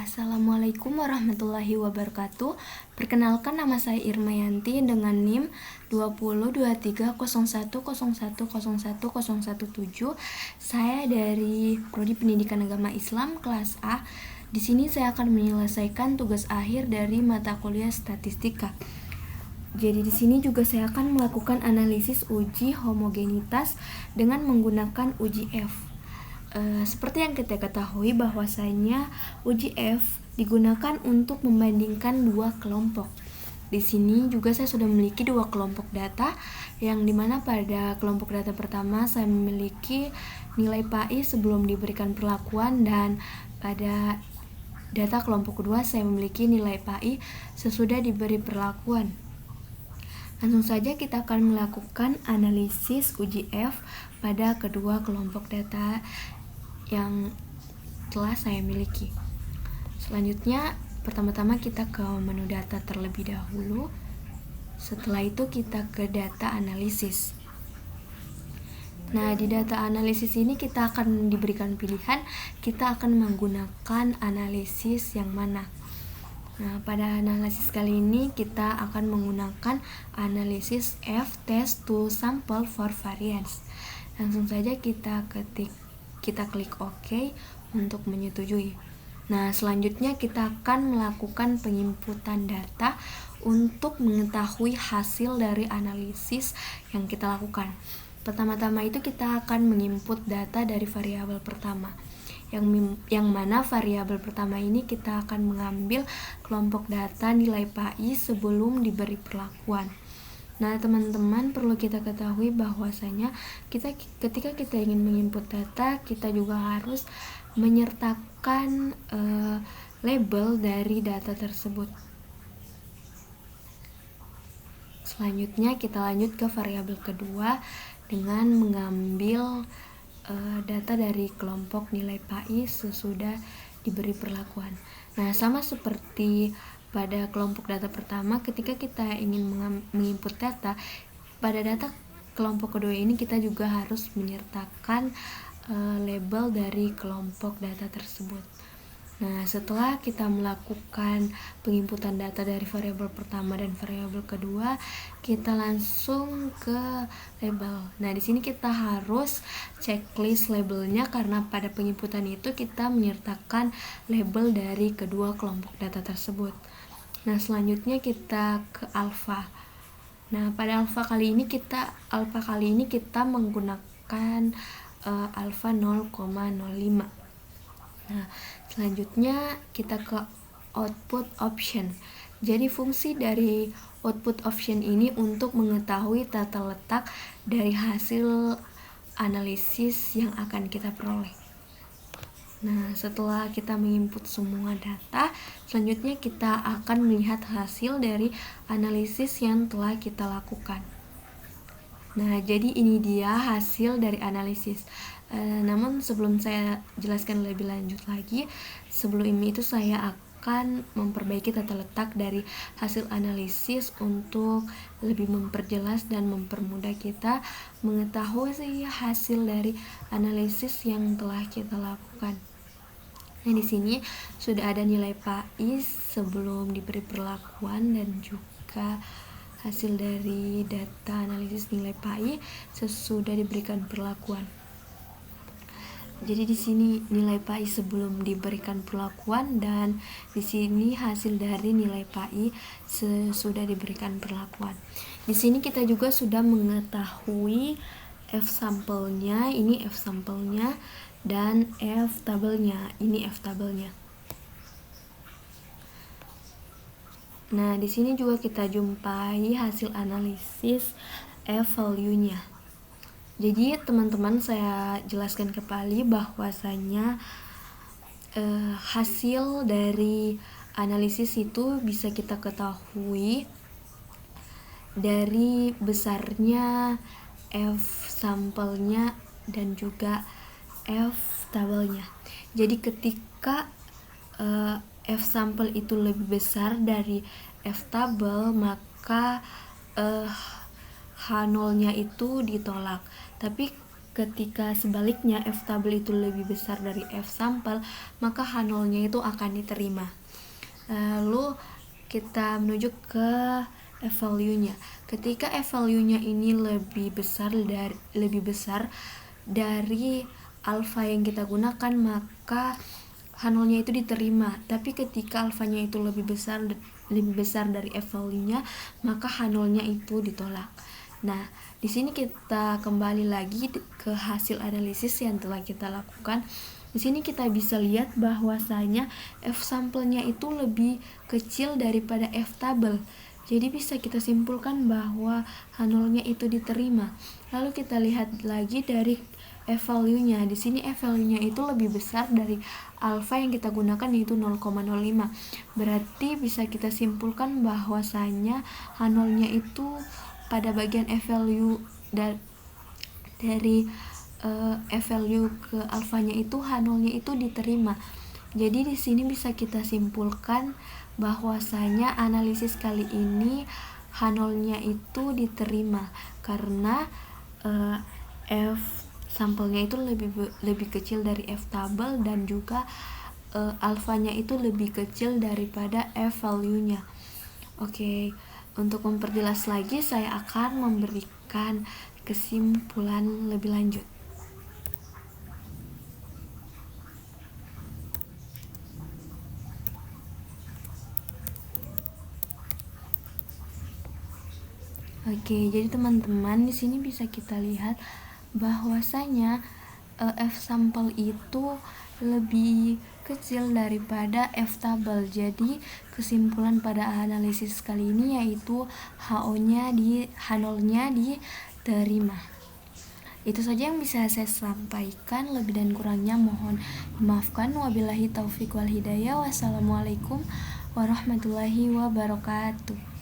Assalamualaikum warahmatullahi wabarakatuh. Perkenalkan, nama saya Irmayanti dengan NIM 20230101010117. Saya dari Prodi Pendidikan Agama Islam kelas A. Di sini saya akan menyelesaikan tugas akhir dari mata kuliah statistika. Jadi di sini juga saya akan melakukan analisis uji homogenitas dengan menggunakan uji F. Seperti yang kita ketahui bahwasanya uji F digunakan untuk membandingkan dua kelompok. Di sini juga saya sudah memiliki dua kelompok data, yang dimana pada kelompok data pertama saya memiliki nilai PAI sebelum diberikan perlakuan, dan pada data kelompok kedua saya memiliki nilai PAI sesudah diberi perlakuan. Langsung saja kita akan melakukan analisis uji F pada kedua kelompok data yang telah saya miliki. Selanjutnya, pertama-tama kita ke menu data terlebih dahulu. Setelah itu kita ke data analisis. Nah, di data analisis ini kita akan diberikan pilihan, kita akan menggunakan analisis yang mana. Nah, pada analisis kali ini kita akan menggunakan analisis F test to sample for variance. Langsung saja kita klik OK untuk menyetujui. Nah, selanjutnya kita akan melakukan penginputan data untuk mengetahui hasil dari analisis yang kita lakukan. Pertama-tama itu kita akan menginput data dari variabel pertama. Yang mana variabel pertama ini kita akan mengambil kelompok data nilai PAI sebelum diberi perlakuan. Nah, teman-teman, perlu kita ketahui bahwasanya ketika kita ingin menginput data, kita juga harus menyertakan label dari data tersebut. Selanjutnya kita lanjut ke variabel kedua dengan mengambil data dari kelompok nilai PAI sesudah diberi perlakuan. Nah, sama seperti pada kelompok data pertama, ketika kita ingin menginput data, pada data kelompok kedua ini kita juga harus menyertakan label dari kelompok data tersebut. Nah, setelah kita melakukan penginputan data dari variabel pertama dan variabel kedua, kita langsung ke label. Nah, di sini kita harus checklist labelnya karena pada penginputan itu kita menyertakan label dari kedua kelompok data tersebut. Nah, selanjutnya kita ke alfa. Nah, pada alfa kali ini kita menggunakan alfa 0,05. Nah, selanjutnya kita ke output option. Jadi fungsi dari output option ini untuk mengetahui tata letak dari hasil analisis yang akan kita peroleh. Nah, setelah kita menginput semua data, selanjutnya kita akan melihat hasil dari analisis yang telah kita lakukan. Nah, jadi ini dia hasil dari analisis. Namun sebelum saya jelaskan lebih lanjut lagi, sebelum itu saya akan memperbaiki tata letak dari hasil analisis untuk lebih memperjelas dan mempermudah kita mengetahui hasil dari analisis yang telah kita lakukan. Nah, di sini sudah ada nilai PAI sebelum diberi perlakuan dan juga hasil dari data analisis nilai PAI sesudah diberikan perlakuan. Jadi di sini nilai PAI sebelum diberikan perlakuan, dan di sini hasil dari nilai PAI sesudah diberikan perlakuan. Di sini kita juga sudah mengetahui F sampelnya, ini F sampelnya, dan F tabelnya, ini F tabelnya. Nah, di sini juga kita jumpai hasil analisis F value-nya. Jadi teman-teman, saya jelaskan kembali bahwasanya hasil dari analisis itu bisa kita ketahui dari besarnya F sampelnya dan juga F tabelnya. Jadi ketika F sampel itu lebih besar dari F tabel, maka H0-nya itu ditolak. Tapi ketika sebaliknya F tabel itu lebih besar dari F sampel, maka H0-nya itu akan diterima. Lalu kita menuju ke F value-nya. Ketika F value-nya ini lebih besar dari alfa yang kita gunakan, maka H0-nya itu diterima. Tapi ketika alfanya itu lebih besar dari F value-nya, maka H0-nya itu ditolak. Nah, di sini kita kembali lagi ke hasil analisis yang telah kita lakukan. Di sini kita bisa lihat bahwasanya F sampelnya itu lebih kecil daripada F tabel. Jadi bisa kita simpulkan bahwa H0-nya itu diterima. Lalu kita lihat lagi dari F value-nya. Di sini F value-nya itu lebih besar dari alfa yang kita gunakan, yaitu 0,05. Berarti bisa kita simpulkan bahwasanya H0-nya itu pada bagian F value dari F value ke alfanya itu H0-nya itu diterima. Jadi di sini bisa kita simpulkan bahwasanya analisis kali ini H0-nya itu diterima karena F sampelnya itu lebih kecil dari F tabel, dan juga alfanya itu lebih kecil daripada F value-nya. Oke, untuk memperjelas lagi saya akan memberikan kesimpulan lebih lanjut. Oke, jadi teman-teman di sini bisa kita lihat bahwasanya F sampel itu lebih kecil daripada F tabel. Jadi kesimpulan pada analisis kali ini yaitu H0-nya diterima. Itu saja yang bisa saya sampaikan, lebih dan kurangnya mohon dimaafkan. Wabillahi taufik wal hidayah. Wassalamualaikum warahmatullahi wabarakatuh.